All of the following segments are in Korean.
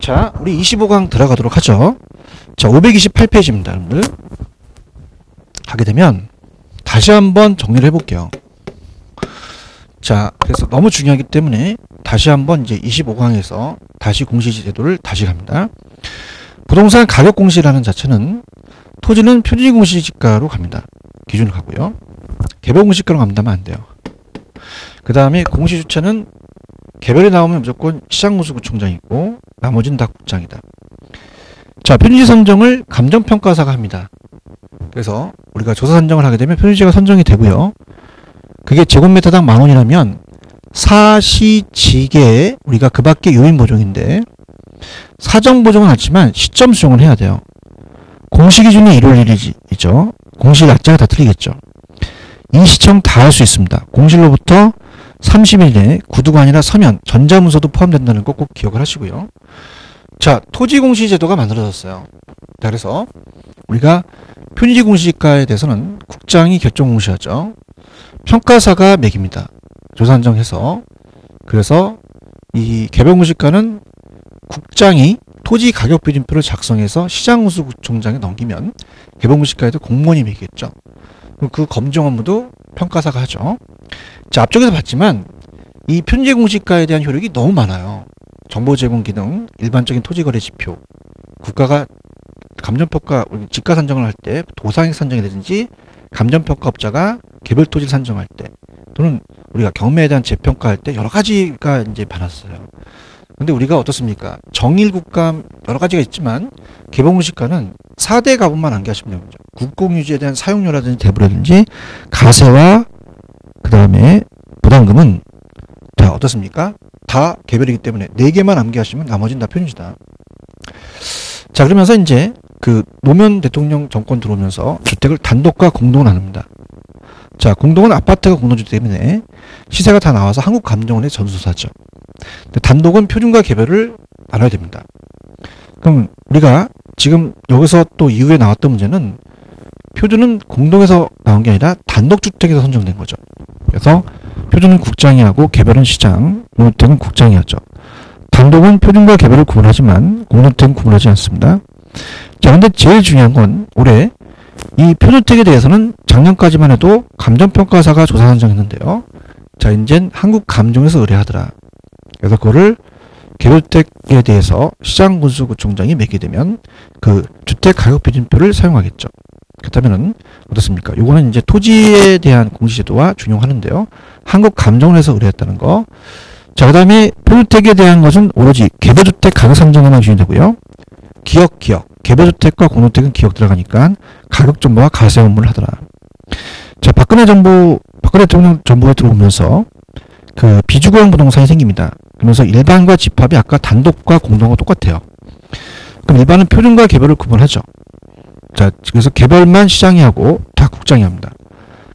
자, 우리 25강 들어가도록 하죠. 자, 528페이지입니다, 여러분들. 하게 되면 다시 한번 정리를 해볼게요. 자, 그래서 너무 중요하기 때문에 다시 한번 이제 25강에서 다시 공시제도를 다시 갑니다. 부동산 가격 공시라는 자체는 토지는 표준시 공시지가로 갑니다. 기준으로 가고요. 개별 공시가로 간다면 안 돼요. 그 다음에 공시 주체는 개별이 나오면 무조건 시장군수구청장이고 나머지는 다 국장이다. 자, 표준시 선정을 감정평가사가 합니다. 그래서 우리가 조사 선정을 하게 되면 표준시가 선정이 되고요. 그게 제곱미터당 10,000원이라면 사시지계에 우리가 그 밖에 요인 보정인데 사정 보정은 하지만 시점 수정을 해야 돼요. 공시 기준이 1월 1일이죠. 공시 날짜가 다 틀리겠죠. 이 시청 다 할 수 있습니다. 공실로부터 30일 내에 구두가 아니라 서면, 전자문서도 포함된다는 거 꼭 기억을 하시고요. 자, 토지공시제도가 만들어졌어요. 자, 그래서 우리가 표준시 공시지가에 대해서는 국장이 결정 공시하죠. 평가사가 매깁니다. 조사 선정해서. 그래서 이 개별 공시가는 국장이 토지 가격 표준표를 작성해서 시장군수구청장에 넘기면 개별 공시가에도 공무원이 매기겠죠. 그 검증 업무도 평가사가 하죠. 자, 앞쪽에서 봤지만 이 표준시 공시가에 대한 효력이 너무 많아요. 정보 제공 기능, 일반적인 토지거래 지표, 국가가 감정평가, 지가 선정을 할 때 도상액 선정이라든지 감정평가업자가 개별 토지를 선정할 때 또는 우리가 경매에 대한 재평가할 때 여러 가지가 이제 많았어요. 근데 우리가 어떻습니까? 정일국감 여러 가지가 있지만 개별 공시가는 4대 가분만 암기하시면 됩니다. 국공유지에 대한 사용료라든지 대부라든지 가세와 그 다음에 부담금은 자, 어떻습니까? 다 개별이기 때문에 4개만 암기하시면 나머지는 다 표준시다. 자, 그러면서 이제 그 노무현 대통령 정권 들어오면서 주택을 단독과 공동으로 나눕니다. 자, 공동은 아파트가 공동주택 때문에 시세가 다 나와서 한국감정원의 전수조사죠. 단독은 표준과 개별을 나눠야 됩니다. 그럼 우리가 지금 여기서 또 이후에 나왔던 문제는 표준은 공동에서 나온 게 아니라 단독주택에서 선정된 거죠. 그래서 표준은 국장이 하고 개별은 시장, 공동주택은 국장이 하죠. 단독은 표준과 개별을 구분하지만 공동주택은 구분하지 않습니다. 자, 근데 제일 중요한 건 올해 이 표준주택에 대해서는 작년까지만 해도 감정평가사가 조사 선정했는데요. 자, 이젠 한국감정에서 의뢰하더라. 그래서 그거를 개별주택에 대해서 시장군수구청장이 매게 되면 그 주택가격표준표를 사용하겠죠. 그렇다면은 어떻습니까? 요거는 이제 토지에 대한 공시제도와 준용하는데요. 한국감정원에서 의뢰했다는 거. 자, 그 다음에 표준주택에 대한 것은 오로지 개별주택 가격 산정에만 준용되고요. 기억. 개별주택과 공동주택은 기억 들어가니까 가격 정보와 가세 업무를 하더라. 자, 박근혜 대통령 정부에 들어오면서 그 비주거형 부동산이 생깁니다. 그러면서 일반과 집합이 아까 단독과 공동과 똑같아요. 그럼 일반은 표준과 개별을 구분하죠. 자, 그래서 개별만 시장이 하고 다 국장이 합니다.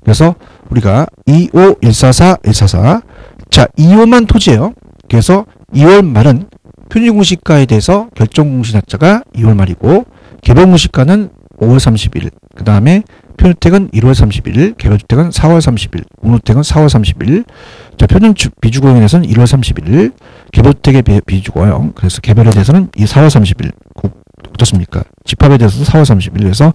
그래서 우리가 2호 144 144 자, 2호만 토지예요. 그래서 2월 말은 표준공시가에 대해서 결정공시 날짜가 2월 말이고 개별 공시가는 5월 30일, 그 다음에 표준주택은 1월 30일, 개별주택은 4월 30일, 공동주택은 4월 30일. 자, 표준 비주거형에 대해서는 1월 31일, 개별주택의 비주거형, 그래서 개별에 대해서는 4월 30일. 어떻습니까? 집합에 대해서도 4월 30일. 그래서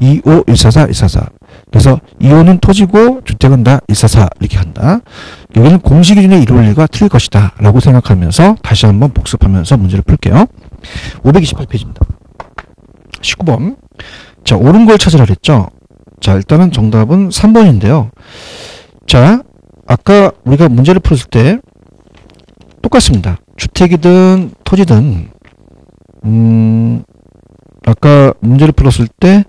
2호 144 144. 그래서 2호는 토지고 주택은 다 144 이렇게 한다. 여기는 공시기준의 1월 1일과 틀릴 것이다 라고 생각하면서 다시 한번 복습하면서 문제를 풀게요. 528페이지입니다. 19번. 자, 옳은 걸 찾으라 그랬죠. 자, 일단은 정답은 3번인데요. 자, 아까 우리가 문제를 풀었을 때 똑같습니다. 주택이든 토지든 아까 문제를 풀었을 때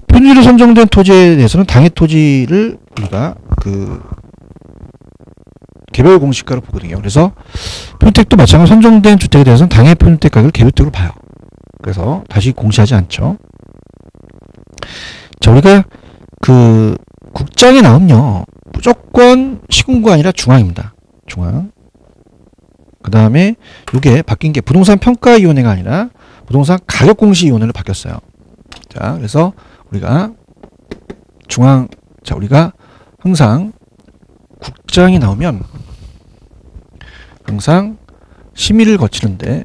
표준지로 선정된 토지에 대해서는 당해 토지를 우리가 그 개별 공시가로 보거든요. 그래서 표준택도 마찬가지로 선정된 주택에 대해서는 당해 표준택 가격을 개별택으로 봐요. 그래서 다시 공시하지 않죠. 자, 우리가 그 국장에 나오면요 무조건 시군구가 아니라 중앙입니다. 중앙. 그 다음에 이게 바뀐 게 부동산 평가위원회가 아니라 부동산 가격공시위원회로 바뀌었어요. 자, 그래서 우리가 중앙, 자, 우리가 항상 국장이 나오면 항상 심의를 거치는데,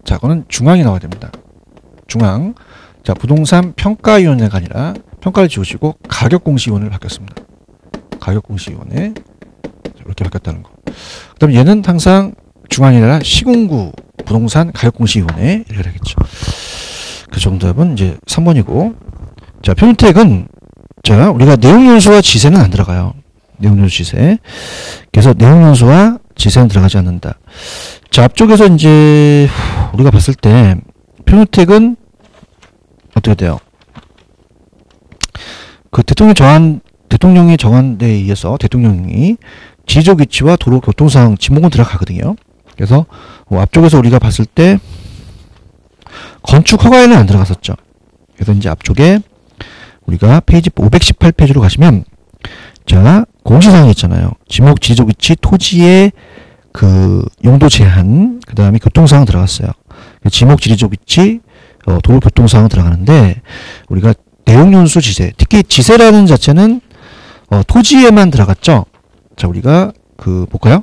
자, 그거는 중앙이 나와야 됩니다. 중앙. 자, 부동산 평가위원회가 아니라 평가를 지우시고 가격공시위원회를 바뀌었습니다. 가격공시위원회. 이렇게 바뀌었다는 거. 그 다음에 얘는 항상 중앙이 아니라 시군구 부동산 가격공시위원회 이렇게 되겠죠. 그 정답은 이제 3번이고. 자, 표준택은, 자, 우리가 내용연수와 지세는 안 들어가요. 내용연수 지세. 그래서 내용연수와 지세는 들어가지 않는다. 자, 앞쪽에서 이제 우리가 봤을 때 표준택은 어떻게 돼요? 그 대통령이 정한 데에 의해서 대통령이 지적 위치와 도로 교통상 지목은 들어가거든요. 그래서 앞쪽에서 우리가 봤을 때 건축 허가에는 안 들어갔었죠. 그래서 이제 앞쪽에 우리가 페이지 518페이지로 가시면, 자, 공시사항이 있잖아요. 지목, 지적 위치, 토지의 그 용도 제한, 그 다음에 교통사항 들어갔어요. 지목, 지리적 위치, 도로 교통사항 들어가는데, 우리가 내용연수 지세, 특히 지세라는 자체는 토지에만 들어갔죠. 자, 우리가 볼까요?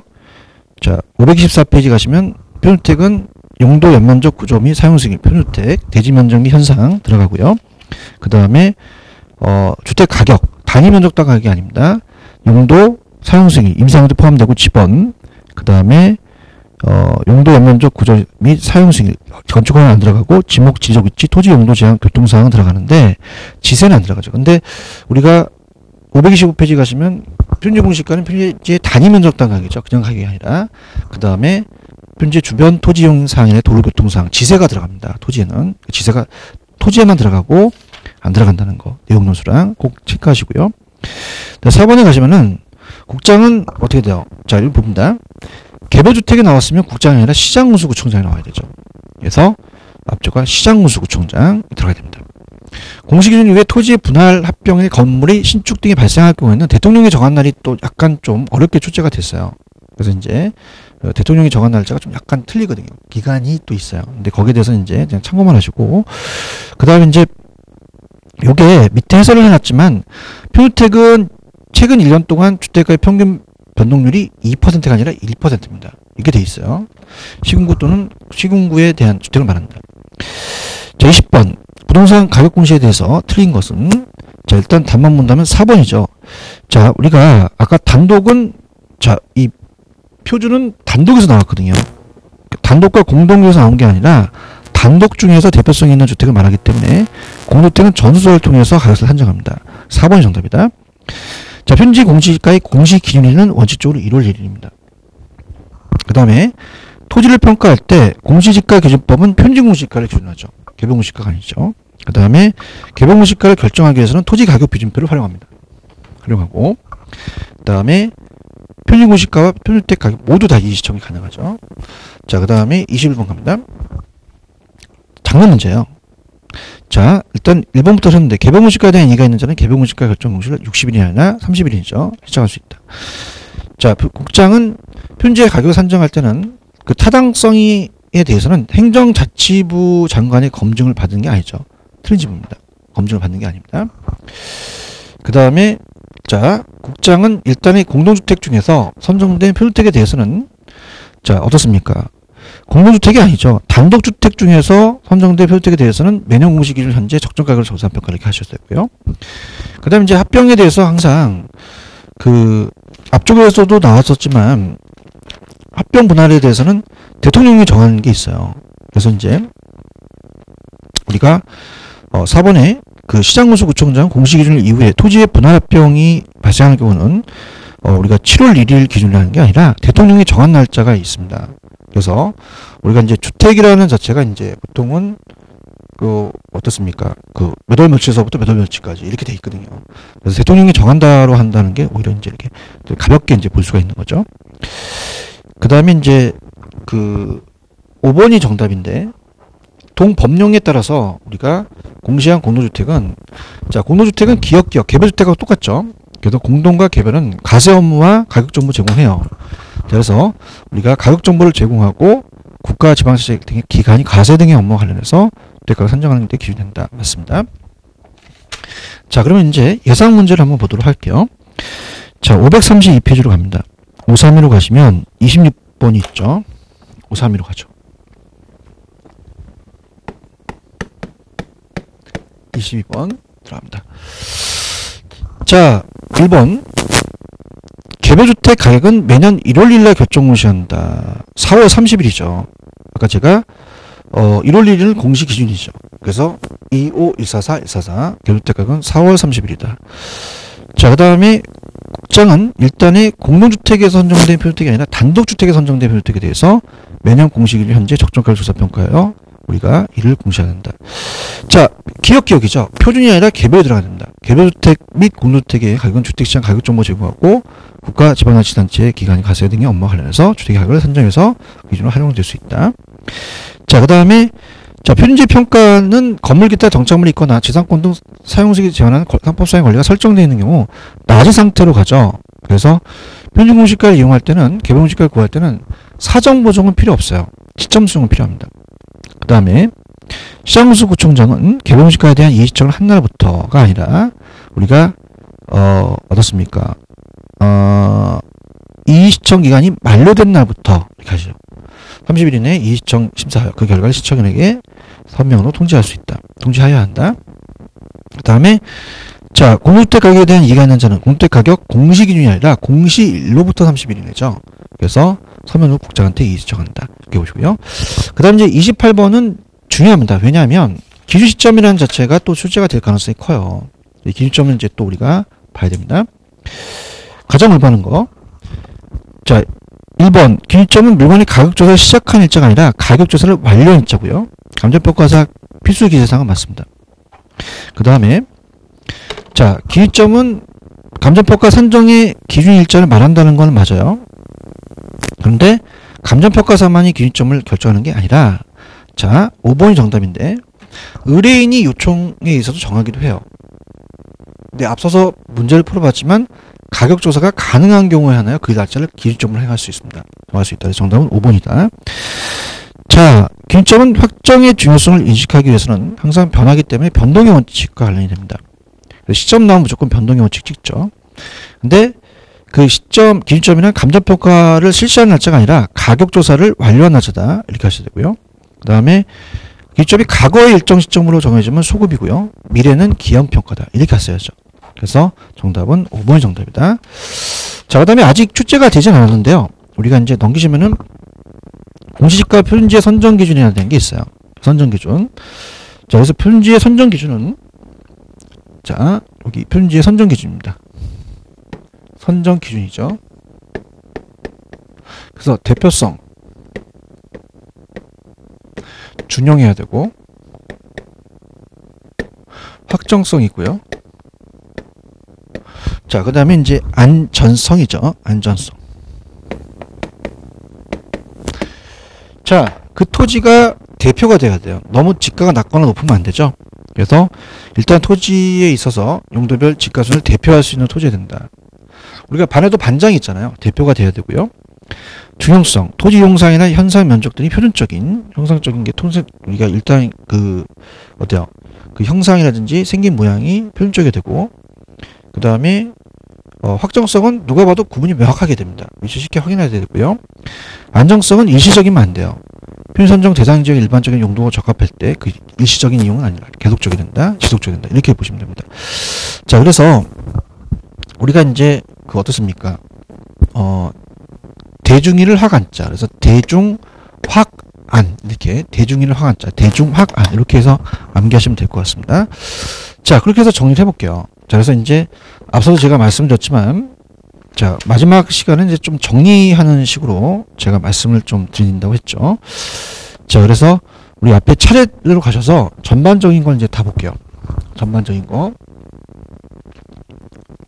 자, 524페이지 가시면 표준택은 용도 연면적 구조 및 사용 승인, 표준택, 대지 면적 및 현상 들어가고요. 그 다음에 주택 가격, 단위 면적 당 가격이 아닙니다. 용도, 사용 승인, 임상도 포함되고 지번, 그 다음에 용도 연면적 구조 및 사용 승인, 건축허가는 안 들어가고 지목, 지적 위치, 토지 용도 제한, 교통사항은 들어가는데 지세는 안 들어가죠. 근데 우리가 525페이지 가시면 표준지 공시가는 표준지의 단위 면적 당 가격이죠. 그냥 가격이 아니라. 그 다음에 표준지 주변 토지용 사항의 도로 교통사항, 지세가 들어갑니다. 토지에는. 지세가 토지에만 들어가고 안 들어간다는 거. 내용연수랑 꼭 체크하시고요. 4번에 가시면은 국장은 어떻게 돼요? 자, 이거 봅니다. 개별주택이 나왔으면 국장이 아니라 시장군수구청장이 나와야 되죠. 그래서 앞쪽가 시장군수구청장 들어가야 됩니다. 공시기준 이후에 토지의 분할 합병의 건물이 신축 등이 발생할 경우에는 대통령이 정한 날이 또 약간 좀 어렵게 출제가 됐어요. 그래서 이제 대통령이 정한 날짜가 좀 약간 틀리거든요. 기간이 또 있어요. 근데 거기에 대해서 이제 그냥 참고만 하시고, 그 다음에 이제 요게 밑에 해설을 해놨지만 표준택은 최근 1년 동안 주택가의 평균 변동률이 2%가 아니라 1%입니다. 이게 돼 있어요. 시군구 또는 시군구에 대한 주택을 말한다. 자, 20번. 부동산 가격 공시에 대해서 틀린 것은, 자, 일단 답만 본다면 4번이죠. 자, 우리가 아까 단독은, 자, 이 표준은 단독에서 나왔거든요. 단독과 공동에서 나온 게 아니라 단독 중에서 대표성이 있는 주택을 말하기 때문에 공동주택은 전수조사를 통해서 가격을 산정합니다. 4번이 정답이다. 자, 현지 공시지가의 공시 기준일은 원칙적으로 1월 1일입니다. 그 다음에 토지를 평가할 때 공시지가 기준법은 현지 공시지가를 기준하죠. 개별 공시지가가 아니죠. 그 다음에 개별 공시지가를 결정하기 위해서는 토지 가격 비준표를 활용합니다. 활용하고, 그 다음에 편의 공시가와 표준주택 가격 모두 다 이시청이 가능하죠. 자, 그 다음에 21번 갑니다. 작년 문제예요. 자, 일단 1번부터 하셨는데 개별 공시가에 대한 이의가 있는 자는 개별 공시가 결정 공시를 60일이 아니라 30일이죠. 시작할 수 있다. 자, 국장은 표준지의 가격을 산정할 때는 그 타당성에 대해서는 행정자치부 장관의 검증을 받는 게 아니죠. 틀린 지부입니다. 검증을 받는 게 아닙니다. 그 다음에 자, 국장은 일단의 공동주택 중에서 선정된 표준택에 대해서는, 자, 어떻습니까? 공동주택이 아니죠. 단독주택 중에서 선정된 표준택에 대해서는 매년 공시 기준 현재 적정가격을 조사한 평가를 이렇게 하셔야 되고요. 그 다음에 이제 합병에 대해서 항상 그 앞쪽에서도 나왔었지만 합병 분할에 대해서는 대통령이 정하는 게 있어요. 그래서 이제 우리가 4번에 그 시장군수구청장 공시기준 이후에 토지의 분할합병이 발생하는 경우는 우리가 7월 1일 기준으로 하는 게 아니라 대통령이 정한 날짜가 있습니다. 그래서 우리가 이제 주택이라는 자체가 이제 보통은 그 어떻습니까? 그 몇 월 며칠서부터 몇 월 며칠까지 이렇게 돼 있거든요. 그래서 대통령이 정한다로 한다는 게 오히려 이제 이렇게 가볍게 이제 볼 수가 있는 거죠. 그 다음에 이제 그 5번이 정답인데, 동법령에 따라서 우리가 공시한 공동주택은, 자, 공동주택은 기역기역, 개별주택하고 똑같죠. 그래서 공동과 개별은 가세 업무와 가격 정보 제공해요. 그래서 우리가 가격 정보를 제공하고 국가 지방자치 등의 기관이 가세 등의 업무와 관련해서 주택가를 산정하는 데 기준이 된다. 맞습니다. 자, 그러면 이제 예상 문제를 한번 보도록 할게요. 자, 532페이지로 갑니다. 531로 가시면 26번이 있죠. 532로 가죠. 22번 들어갑니다. 자, 1번. 개별주택 가격은 매년 1월 1일 결정 공시한다. 4월 30일이죠. 아까 제가 1월 1일은 공시 기준이죠. 그래서 251444 144 개별주택 가격은 4월 30일이다. 자, 그 다음에 국장은 일단의 공동주택에서 선정된 표준주택이 아니라 단독주택에서 선정된 표준주택에 대해서 매년 공시 기준 현재 적정가격 조사 평가하여 우리가 이를 공시해야 된다. 자, 기억이죠. 표준이 아니라 개별에 들어가야 됩니다. 개별주택 및 공동주택의 가격은 주택시장 가격 정보 제공하고 국가 지방자치단체의 기관이 가세 등의 업무와 관련해서 주택의 가격을 선정해서 기준으로 활용될 수 있다. 자, 그 다음에 자, 표준지 평가는 건물 기타 정착물이 있거나 지상권 등 사용식이 제한하는 상법상의 권리가 설정되어 있는 경우 낮은 상태로 가죠. 그래서 표준 공시가를 이용할 때는 개별 공시가를 구할 때는 사정 보정은 필요 없어요. 시점 수정은 필요합니다. 그 다음에 시장공시 구청장은 개별 공시가에 대한 이의시청을 한 날부터가 아니라 우리가 어떻습니까? 이의시청 기간이 만료된 날부터 이렇게 하시죠. 30일 이내에 이의시청 심사하여 그 결과를 시청인에게 서명으로 통지할 수 있다. 통지하여야 한다. 그 다음에 자, 공주택 가격에 대한 이의가 있는 자는 공주택 가격 공시 기준이 아니라 공시일로부터 30일 이내죠. 그래서 서면으로 국장한테 이의시청한다. 이렇게 보시고요. 그 다음 이제 28번은 중요합니다. 왜냐하면 기준 시점이라는 자체가 또 출제가 될 가능성이 커요. 이 기준점은 이제 또 우리가 봐야 됩니다. 가장 올바른 거. 자, 1번. 기준점은 물건이 가격조사를 시작한 일자가 아니라 가격조사를 완료한 일자고요. 감정평가사 필수 기재사항은 맞습니다. 그 다음에 자, 기준점은 감정평가 산정의 기준 일자를 말한다는 건 맞아요. 그런데 감정평가사만이 기준점을 결정하는 게 아니라 자, 5번이 정답인데 의뢰인이 요청에 있어서 정하기도 해요. 근데 앞서서 문제를 풀어봤지만 가격조사가 가능한 경우에 하나요? 그 날짜를 기준점으로 행할 수 있습니다. 정할 수 있다. 그래서 정답은 5번이다. 자, 기준점은 확정의 중요성을 인식하기 위해서는 항상 변하기 때문에 변동의 원칙과 관련이 됩니다. 그래서 시점 나오면 무조건 변동의 원칙 찍죠. 근데 그 시점, 기준점이란 감정평가를 실시하는 날짜가 아니라 가격조사를 완료한 날짜다. 이렇게 하셔야 되고요. 그 다음에 기준점이 과거의 일정 시점으로 정해지면 소급이고요. 미래는 기형평가다. 이렇게 했어야죠. 그래서 정답은 5번이 정답이다. 자, 그 다음에 아직 출제가 되진 않았는데요. 우리가 이제 넘기시면은 공시지가 표준지의 선정기준이라는 게 있어요. 선정기준. 자, 그래서 표준지의 선정기준은 자, 여기 표준지의 선정기준입니다. 선정기준이죠. 그래서 대표성 준용해야 되고 확정성이 있고요. 자, 그 다음에 이제 안전성이죠. 안전성. 자, 그 토지가 대표가 돼야 돼요. 너무 지가가 낮거나 높으면 안 되죠. 그래서 일단 토지에 있어서 용도별 지가순을 대표할 수 있는 토지가 된다. 우리가 반에도 반장이 있잖아요. 대표가 돼야 되고요. 중형성, 토지 용상이나 현상 면적들이 표준적인, 형상적인 게 우리가 일단 그 형상이라든지 생긴 모양이 표준적이 되고, 그 다음에 확정성은 누가 봐도 구분이 명확하게 됩니다. 위치 쉽게 확인해야 되고요. 안정성은 일시적이면 안 돼요. 표준 선정 대상 지역의 일반적인 용도가 적합할 때 그 일시적인 이용은 아니라 계속적이 된다, 지속적이 된다. 이렇게 보시면 됩니다. 자, 그래서 우리가 이제 그 어떻습니까? 대중일을 확안자. 그래서 대중확안 이렇게 대중일을 확안자, 대중확안 이렇게 해서 암기하시면 될 것 같습니다. 자, 그렇게 해서 정리를 해볼게요. 자, 그래서 이제 앞서도 제가 말씀드렸지만, 자, 마지막 시간은 이제 좀 정리하는 식으로 제가 말씀을 좀 드린다고 했죠. 자, 그래서 우리 앞에 차례로 가셔서 전반적인 걸 이제 다 볼게요. 전반적인 거.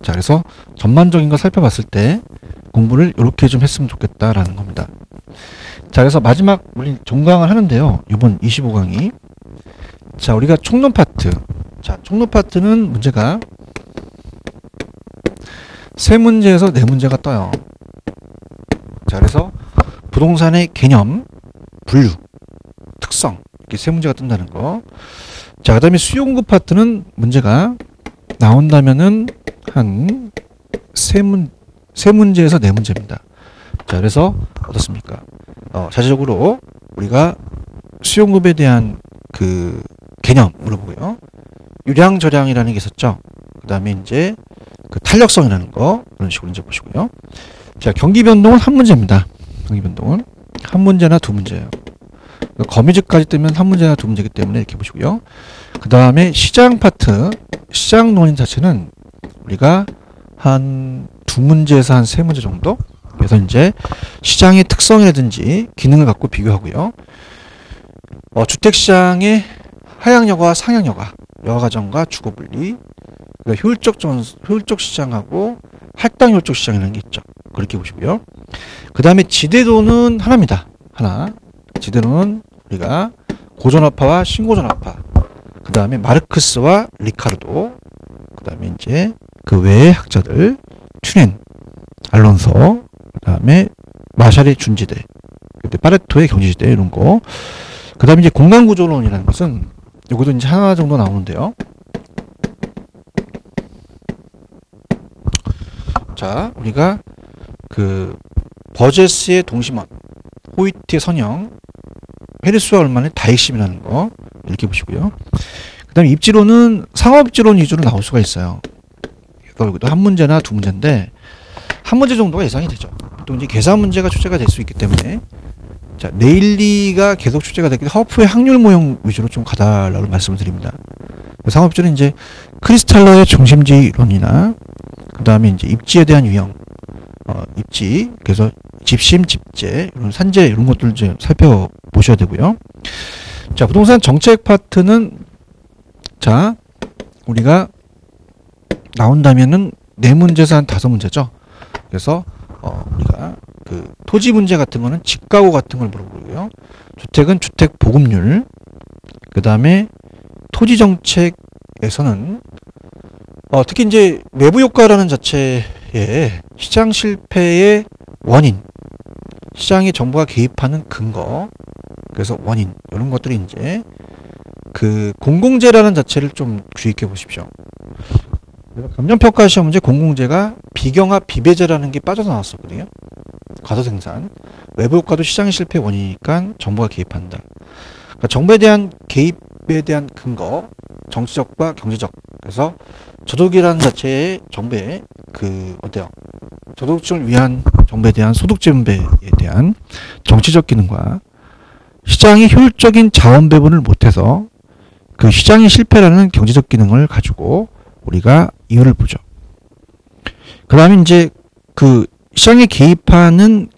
자, 그래서 전반적인 거 살펴봤을 때 공부를 이렇게 좀 했으면 좋겠다라는 겁니다. 자, 그래서 마지막 우리 종강을 하는데요. 이번 25강이. 자, 우리가 총론 파트. 자, 총론 파트는 문제가 세 문제에서 네 문제가 떠요. 자, 그래서 부동산의 개념, 분류, 특성 이렇게 세 문제가 뜬다는 거. 자, 그다음에 수요 공급 파트는 문제가 나온다면은 한 세 문제에서 네 문제입니다. 자, 그래서 어떻습니까? 자체적으로 우리가 수용급에 대한 그 개념 물어보고요. 유량저량이라는 게 있었죠. 그 다음에 이제 그 탄력성이라는 거 그런 식으로 이제 보시고요. 자, 경기 변동은 한 문제입니다. 경기 변동은 한 문제나 두 문제예요. 거미줄까지 뜨면 한 문제나 두 문제이기 때문에 이렇게 보시고요. 그 다음에 시장 파트, 시장 논인 자체는 우리가 한 두 문제에서 한 세 문제 정도. 그래서 이제 시장의 특성이라든지 기능을 갖고 비교하고요. 주택시장의 하향여과, 상향여과, 여가정과 주거분리, 효율적 시장하고 할당효율적 시장이라는 게 있죠. 그렇게 보시고요. 그 다음에 지대도는 하나입니다. 하나. 지대도는 우리가 고전화파와 신고전화파. 그 다음에 마르크스와 리카르도. 그 다음에 이제 그 외의 학자들, 튜넨, 알론소, 그 다음에 마샬의 준지대, 그때 파레토의 경제지대 이런 거. 그 다음에 이제 공간구조론이라는 것은 요것도 이제 하나 정도 나오는데요. 자, 우리가 그 버제스의 동심원, 호이트의 선형, 페리스와 얼만의 다익심이라는 거 이렇게 보시고요. 그 다음에 입지론은 상업지론 위주로 나올 수가 있어요. 여기도 한 문제나 두 문제인데 한 문제 정도가 예상이 되죠. 또 이제 계산 문제가 출제가 될 수 있기 때문에 자, 네일리가 계속 출제가 됐기 때문에 허프의 확률 모형 위주로 좀 가달라고 말씀을 드립니다. 상업지는 이제 크리스탈러의 중심지론이나 그 다음에 이제 입지에 대한 유형, 입지, 그래서 집심, 집재, 이런 산재 이런 것들 이제 살펴보셔야 되고요. 자, 부동산 정책 파트는 자, 우리가 나온다면은 네 문제에서 한 다섯 문제죠. 그래서 우리가 그 토지 문제 같은 거는 집가구 같은 걸 물어보고요. 주택은 주택 보급률, 그 다음에 토지 정책에서는 특히 이제 외부 효과라는 자체에 시장 실패의 원인, 시장에 정부가 개입하는 근거, 그래서 원인 이런 것들이 이제 그 공공재라는 자체를 좀 주의 있게 보십시오. 감정평가 시험 문제 공공재가 비경합 비배제라는 게 빠져나왔었거든요. 과소생산, 외부 효과도 시장 실패 원인이니까 정부가 개입한다. 그러니까 정부에 대한 개입에 대한 근거, 정치적과 경제적. 그래서 저독이라는 자체의 정부의 그 어때요? 저독층을 위한 정부에 대한 소득 분배에 대한 정치적 기능과 시장이 효율적인 자원 배분을 못해서 그 시장의 실패라는 경제적 기능을 가지고 우리가 이유를 보죠. 그 다음에 이제 그 시장에 개입하는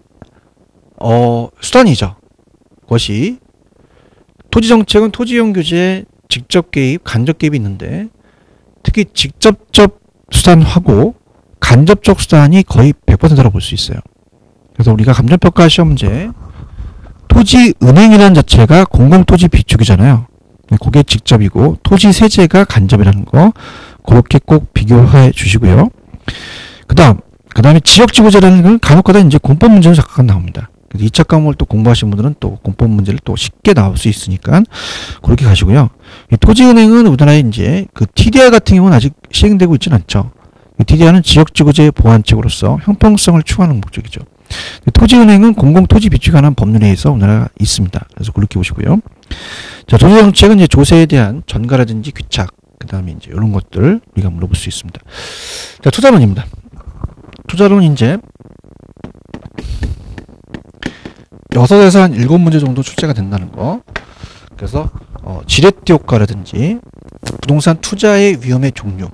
수단이죠. 그것이 토지정책은 토지이용 규제에 직접 개입, 간접 개입이 있는데 특히 직접적 수단하고 간접적 수단이 거의 100%라고 볼 수 있어요. 그래서 우리가 감정평가 시험 문제 토지은행이라는 자체가 공공토지 비축이잖아요. 그게 직접이고 토지 세제가 간접이라는 거 그렇게 꼭 비교해 주시고요. 그 다음에 지역지구제라는 건 간혹가다 이제 공법 문제로 잠깐 나옵니다. 2차 과목을 또 공부하신 분들은 또 공법 문제를 또 쉽게 나올 수 있으니까 그렇게 가시고요. 이 토지은행은 우리나라에 이제 그 TDR 같은 경우는 아직 시행되고 있지는 않죠. TDR은 지역지구제 보완책으로서 형평성을 추구하는 목적이죠. 토지은행은 공공토지 비축에 관한 법률에 의해서 우리나라가 있습니다. 그래서 그렇게 보시고요. 자, 도시정책은 이제 조세에 대한 전가라든지 귀착, 그 다음에 이제 이런 것들 우리가 물어볼 수 있습니다. 자, 투자론입니다. 투자론은 이제 6에서 한 7문제 정도 출제가 된다는 거. 그래서 지렛대 효과라든지 부동산 투자의 위험의 종류,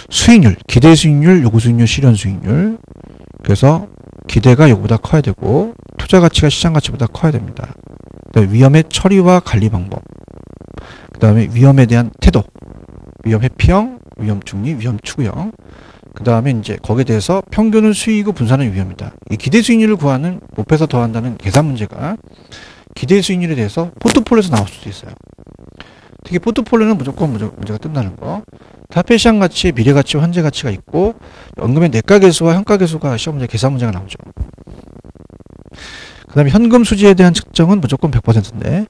수익률, 기대 수익률, 요구 수익률, 실현 수익률. 그래서 기대가 요구보다 커야 되고 투자 가치가 시장 가치보다 커야 됩니다. 위험의 처리와 관리 방법, 그 다음에 위험에 대한 태도, 위험 회피형, 위험 중리, 위험 추구형, 그 다음에 이제 거기에 대해서 평균을 수익으로 분산하는 위험이다. 이 기대 수익률을 구하는 곱해서 더한다는 계산 문제가 기대 수익률에 대해서 포트폴리오에서 나올 수도 있어요. 특히 포트폴리오는 무조건 문제가 뜬다는 거. 화폐시장 가치, 미래 가치와 현재 가치가 있고 연금의 내가계수와 현가계수가 시험 문제 계산 문제가 나오죠. 그 다음에 현금 수지에 대한 측정은 무조건 100%인데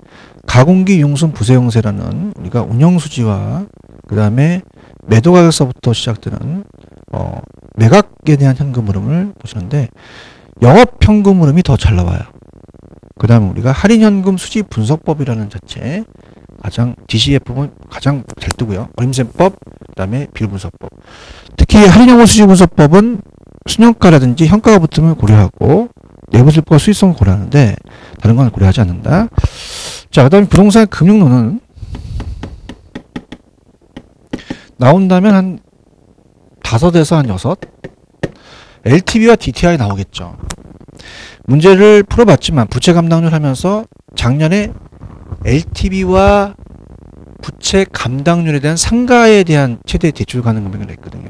가공기 융순 부세형세라는 우리가 운영수지와 그 다음에 매도가격서부터 시작되는 매각에 대한 현금 흐름을 보시는데 영업현금 흐름이 더 잘 나와요. 그 다음에 우리가 할인현금 수지 분석법이라는 자체, 가장 DCF는 가장 잘 뜨고요. 어림셈법, 그 다음에 비율분석법. 특히 할인현금 수지 분석법은 순현가라든지 현가가 붙으면 고려하고 내부실과 수익성을 고려하는데 다른 건 고려하지 않는다. 자, 그 다음에 부동산 금융론은 나온다면 한 5에서 한 6. LTV와 DTI 나오겠죠. 문제를 풀어봤지만 부채 감당률 하면서 작년에 LTV와 부채 감당률에 대한 상가에 대한 최대 대출 가능 금액을 냈거든요.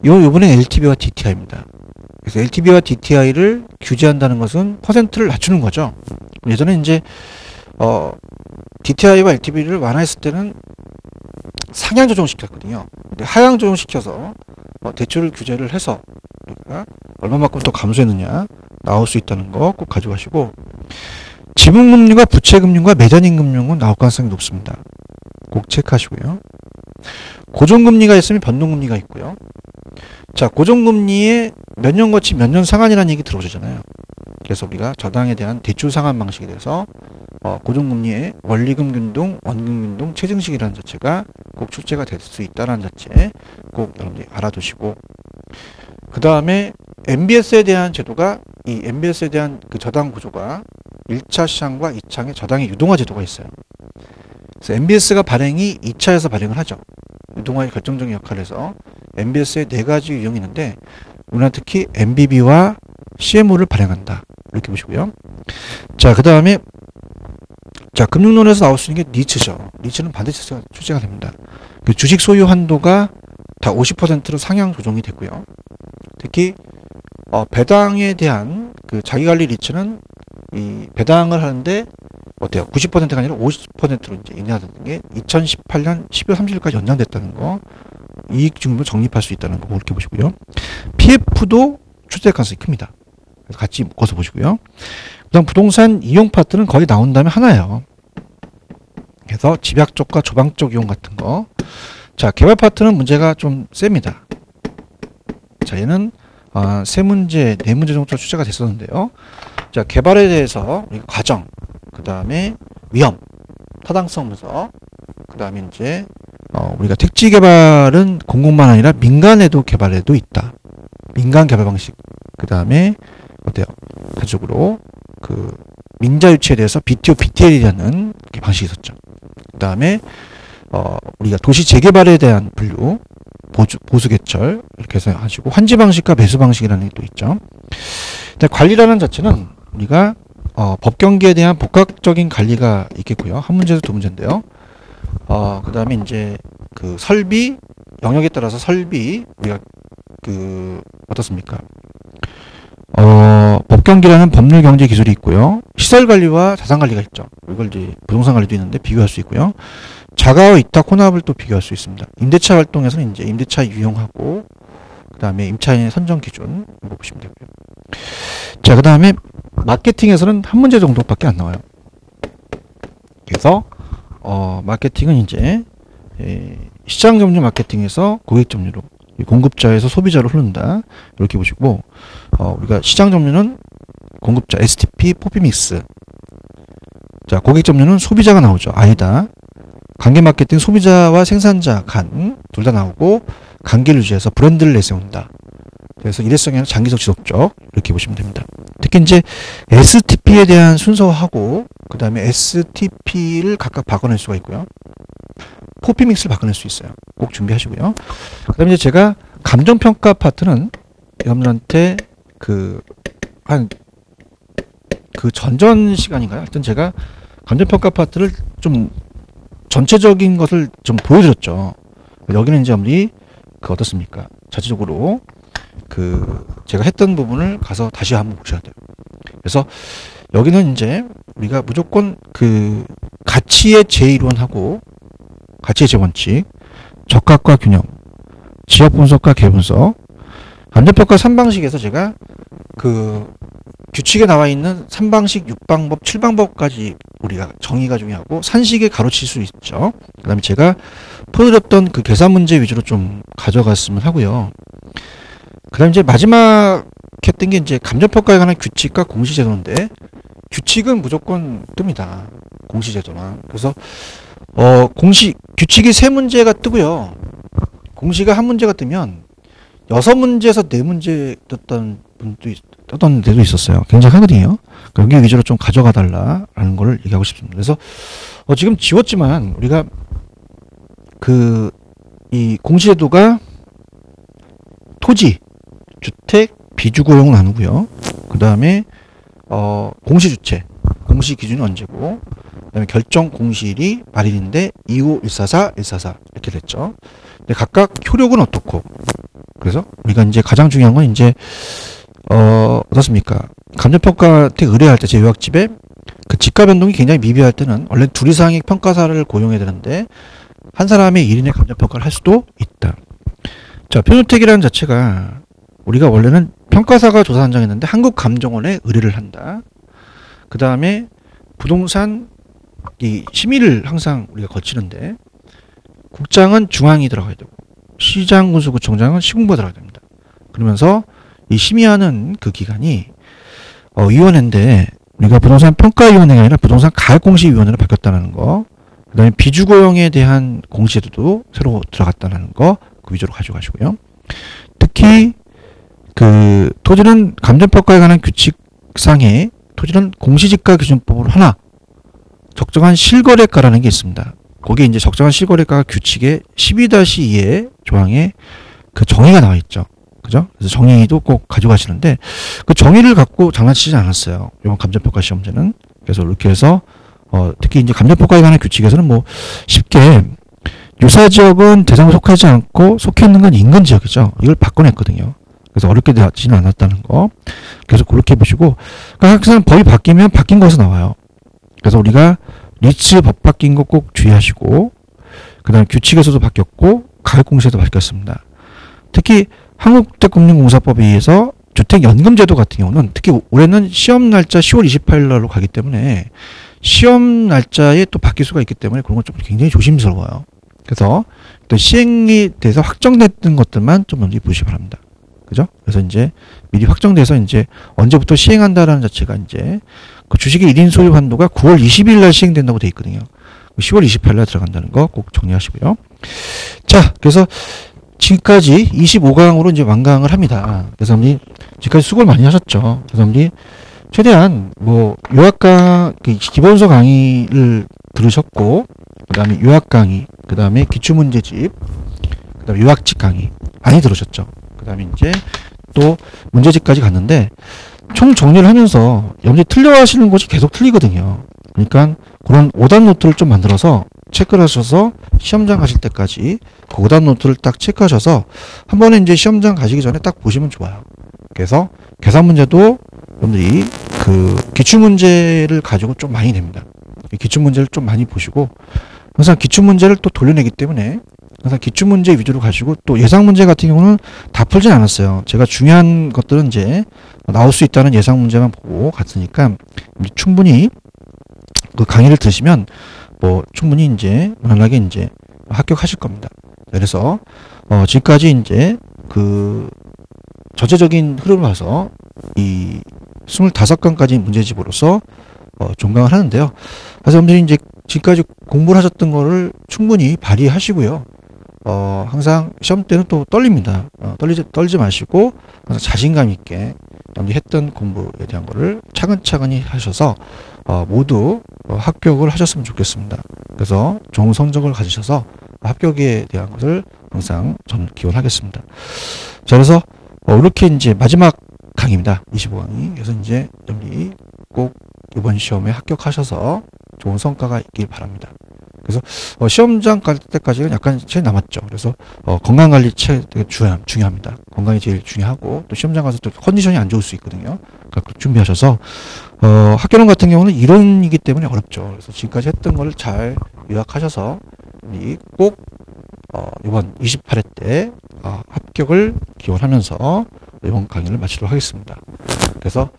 요번에 LTV와 DTI입니다. 그래서 LTV와 DTI를 규제한다는 것은 퍼센트를 낮추는 거죠. 예전에 이제 DTI와 LTV를 완화했을 때는 상향 조정시켰거든요. 근데 하향 조정시켜서 대출 규제를 해서 우리가 얼마만큼 또 감소했느냐 나올 수 있다는 거 꼭 가져가시고, 지분금융과 부채금융과 매자님금융은 나올 가능성이 높습니다. 꼭 체크하시고요. 고정금리가 있으면 변동금리가 있고요. 자, 고정금리에 몇 년 거치 몇 년 상한이라는 얘기 들어오셨잖아요. 그래서 우리가 저당에 대한 대출 상한 방식에 대해서 고정금리의 원리금 균등, 원금 균등, 체증식이라는 자체가 꼭 출제가 될 수 있다는 자체 꼭 여러분들이 알아두시고, 그 다음에 MBS에 대한 제도가, 이 MBS에 대한 그 저당 구조가 1차 시장과 2차의 저당의 유동화 제도가 있어요. 그래서 MBS가 발행이 2차에서 발행을 하죠. 유동화의 결정적인 역할을 해서 MBS의 4가지 유형이 있는데 우리는 특히 MBB와 CMO를 발행한다. 이렇게 보시고요. 자, 그 다음에 금융론에서 나올 수 있는 게 니츠죠. 니츠는 반드시 출제가 됩니다. 그 주식 소유 한도가 다 50%로 상향 조정이 됐고요. 특히 배당에 대한 그 자기관리 니츠는 이 배당을 하는데 어때요? 90%가 아니라 50%로 이제 인하되는 게 2018년 12월 30일까지 연장됐다는 거, 이익 증도 적립할 수 있다는 거 그렇게 보시고요. PF도 출제될 가능성이 큽니다. 그래서 같이 묶어서 보시고요. 그다음 부동산 이용 파트는 거의 나온다면 하나예요. 그래서 집약 쪽과 조방 쪽 이용 같은 거. 자, 개발 파트는 문제가 좀 셉니다. 자, 얘는 3문제, 4문제 정도 출제가 됐었는데요. 자, 개발에 대해서 과정, 그 다음에 위험, 타당성 분석, 그 다음에 이제 우리가 택지 개발은 공공만 아니라 민간에도 개발에도 있다. 민간 개발 방식. 그 다음에 어때요? 대적으로 그 민자 유치에 대해서 BTO, BTL이라는 방식이 있었죠. 그 다음에 우리가 도시 재개발에 대한 분류, 보수 개철 이렇게 해서 하시고, 환지 방식과 매수 방식이라는 게 또 있죠. 근데 관리라는 자체는 우리가 법경기에 대한 복합적인 관리가 있겠고요. 한 문제에서 2문제인데요. 그 다음에 이제 그 설비 영역에 따라서 설비 우리가 그 어떻습니까? 법경기라는 법률 경제 기술이 있고요. 시설 관리와 자산 관리가 있죠. 이걸 이제 부동산 관리도 있는데 비교할 수 있고요. 자가와 위탁 혼합을 또 비교할 수 있습니다. 임대차 활동에서는 이제 임대차 유형하고, 그 다음에 임차인의 선정 기준 이거 보시면 되고요. 자, 그 다음에 마케팅에서는 한 문제 정도밖에 안 나와요. 그래서 마케팅은 이제 시장 점유 마케팅에서 고객 점유로, 공급자에서 소비자로 흐른다. 이렇게 보시고, 우리가 시장 점유는 공급자 STP, 포피믹스. 자, 고객 점유는 소비자가 나오죠. 아이다. 관계 마케팅 소비자와 생산자 간 둘 다 나오고, 관계를 유지해서 브랜드를 내세운다. 그래서 일회성이 아니라 장기적 지속적 이렇게 보시면 됩니다. 특히 이제 STP에 대한 순서하고, 그 다음에 STP를 각각 바꿔낼 수가 있고요. 포피믹스를 바꿔낼 수 있어요. 꼭 준비하시고요. 그 다음에 이제 제가 감정평가 파트는 여러분들한테 전전 시간인가요? 하여튼 제가 감정평가 파트를 좀 전체적인 것을 좀 보여드렸죠. 여기는 이제 우리 어떻습니까? 자체적으로 제가 했던 부분을 가서 다시 한번 보셔야 돼요. 그래서 여기는 이제 우리가 무조건 가치의 제1원하고 가치의 제1원칙, 적합과 균형, 지역 분석과 개 분석, 감정평가 3방식에서 제가 규칙에 나와 있는 3방식, 6방법, 7방법까지 우리가 정의가 중요하고 산식에 가로칠 수 있죠. 그 다음에 제가 풀어드렸던 계산 문제 위주로 좀 가져갔으면 하고요. 그다음 이제 마지막 했던 게 이제 감정평가에 관한 규칙과 공시제도인데, 규칙은 무조건 뜹니다. 공시제도는. 그래서 규칙이 3문제가 뜨고요. 공시가 1문제가 뜨면 6문제에서 4문제 떴던 데도 있었어요. 굉장히 하거든요. 여기 위주로 좀 가져가 달라라는 걸 얘기하고 싶습니다. 그래서 지금 지웠지만 우리가 이 공시제도가 토지, 주택, 비주거용을 나누고요. 그 다음에 공시주체, 공시 기준이 언제고, 그 다음에 결정 공시일이 말일인데 25, 144, 144 이렇게 됐죠. 근데 각각 효력은 어떻고, 그래서 우리가 이제 가장 중요한 건 이제 어떻습니까? 감정평가 때 의뢰할 때 제 요약집에 그 지가 변동이 굉장히 미비할 때는 원래 둘 이상의 평가사를 고용해야 되는데 한 사람의 1인의 감정평가를 할 수도 있다. 자, 표준주택이라는 자체가 우리가 원래는 평가사가 조사한정했는데 한국감정원에 의뢰를 한다. 그 다음에 부동산 이 심의를 항상 우리가 거치는데 국장은 중앙이 들어가야 되고 시장군수구청장은 시군부가 들어가야 됩니다. 그러면서 이 심의하는 그 기관이 위원회인데 우리가 부동산 평가위원회가 아니라 부동산 가액공시위원회로 바뀌었다는 거, 그 다음에 비주거용에 대한 공시제도도 새로 들어갔다는 거 그 위주로 가져가시고요. 특히 그 토지는 감정평가에 관한 규칙상에 토지는 공시지가 기준법으로 하나 적정한 실거래가라는 게 있습니다. 거기에 이제 적정한 실거래가 규칙의 12-2의 조항에 그 정의가 나와 있죠. 그죠? 그래서 정의도 꼭 가져가시는데 그 정의를 갖고 장난치지 않았어요. 이번 감정평가 시험제는. 그래서 이렇게 해서 특히 이제 감정평가에 관한 규칙에서는 뭐 쉽게 유사지역은 대상에 속하지 않고 속해 있는 건 인근지역이죠. 이걸 바꿔냈거든요. 그래서 어렵게 되지는 않았다는 거. 그래서 그렇게 보시고, 그러니까 항상 법이 바뀌면 바뀐 것으로 나와요. 그래서 우리가 리츠 법 바뀐 거 꼭 주의하시고, 그 다음에 규칙에서도 바뀌었고, 가액공시에도 바뀌었습니다. 특히 한국주택금융공사법에 의해서 주택연금제도 같은 경우는 특히 올해는 시험 날짜 10월 28일 날로 가기 때문에 시험 날짜에 또 바뀔 수가 있기 때문에 그런 건 좀 굉장히 조심스러워요. 그래서 또 시행이 돼서 확정됐던 것들만 좀 먼저 보시기 바랍니다. 그죠? 그래서 이제 미리 확정돼서 이제 언제부터 시행한다라는 자체가 이제 그 주식의 1인 소유 한도가 9월 20일 날 시행된다고 돼 있거든요. 10월 28일 날 들어간다는 거 꼭 정리하시고요. 자, 그래서 지금까지 25강으로 이제 완강을 합니다. 그래서 여러분이 지금까지 수고를 많이 하셨죠. 그래서 여러분이 최대한 뭐 요약강 기본서 강의를 들으셨고, 그 다음에 요약 강의, 그 다음에 기출문제집, 그 다음에 요약집 강의 많이 들으셨죠. 그 다음에 이제 또 문제집까지 갔는데 총 정리를 하면서 여러분이 틀려 하시는 것이 계속 틀리거든요. 그러니까 그런 오답 노트를 좀 만들어서 체크를 하셔서 시험장 가실 때까지 그 오답 노트를 딱 체크하셔서 한 번에 이제 시험장 가시기 전에 딱 보시면 좋아요. 그래서 계산 문제도 여러분들이 그 기출문제를 가지고 좀 많이 냅니다. 기출문제를 좀 많이 보시고 항상 기출문제를 또 돌려내기 때문에 항상 기출문제 위주로 가시고 또 예상문제 같은 경우는 다 풀진 않았어요. 제가 중요한 것들은 이제 나올 수 있다는 예상문제만 보고 갔으니까 충분히 그 강의를 들으시면 뭐 충분히 이제 무난하게 이제 합격하실 겁니다. 그래서 지금까지 이제 그 전체적인 흐름을 봐서 이 25강까지 문제집으로서 종강을 하는데요. 그래서 여러분들이 이제 지금까지 공부를 하셨던 거를 충분히 발휘하시고요. 항상 시험 때는 또 떨립니다. 떨지 마시고 항상 자신감 있게 여러분들이 했던 공부에 대한 거를 차근차근히 하셔서 모두 합격을 하셨으면 좋겠습니다. 그래서 좋은 성적을 가지셔서 합격에 대한 것을 항상 저는 기원하겠습니다. 자, 그래서 이렇게 이제 마지막 강의입니다. 25강의. 그래서 이제 여러분이 꼭 이번 시험에 합격하셔서 좋은 성과가 있길 바랍니다. 그래서 시험장 갈 때까지는 약간 시간이 남았죠. 그래서 건강관리 되게 중요합니다. 건강이 제일 중요하고 또 시험장 가서 또 컨디션이 안 좋을 수 있거든요. 그러니까 준비하셔서 학교론 같은 경우는 이론이기 때문에 어렵죠. 그래서 지금까지 했던 거를 잘 요약하셔서 꼭 이번 28회 때 합격을 기원하면서 이번 강의를 마치도록 하겠습니다. 그래서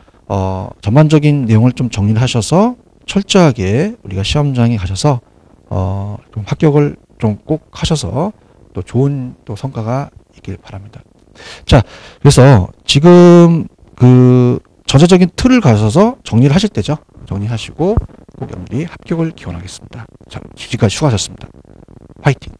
전반적인 내용을 좀 정리를 하셔서 철저하게 우리가 시험장에 가셔서 좀 합격을 좀 꼭 하셔서 또 좋은 또 성과가 있길 바랍니다. 자, 그래서 지금 그 전체적인 틀을 가셔서 정리를 하실 때죠. 정리하시고 꼭 영리 합격을 기원하겠습니다. 자, 지금까지 수고하셨습니다. 화이팅!